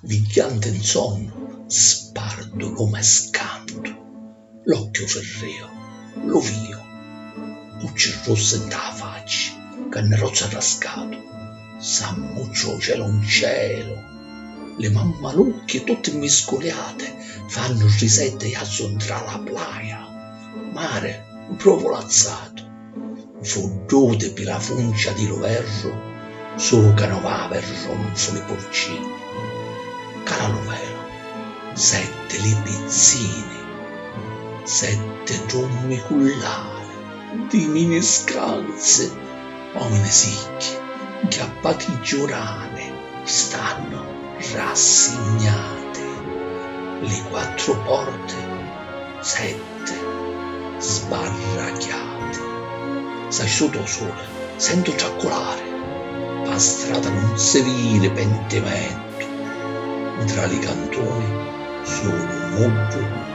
vigliante in sonno, spardo come scanto, l'occhio ferreo, lo vio, luce rossa in la faccia, cannerozza rascato, s'ammuccio cielo in cielo, le mammalucchie tutte miscoliate fanno risette e assontra la playa, mare provolazzato, foddute per la funcia di roverro, solo canovà per ronzoli porcini, calalovelo, 7 lipizzini, 7 trommi cullari, di mini scanze, uomini sicchi, chiappati giurane, stanno rassegnate, le 4 porte, 7 sbarracchiate, sai sotto sole, sento giacolare, la strada non si vide pentimento, tra i cantoni solo un mobile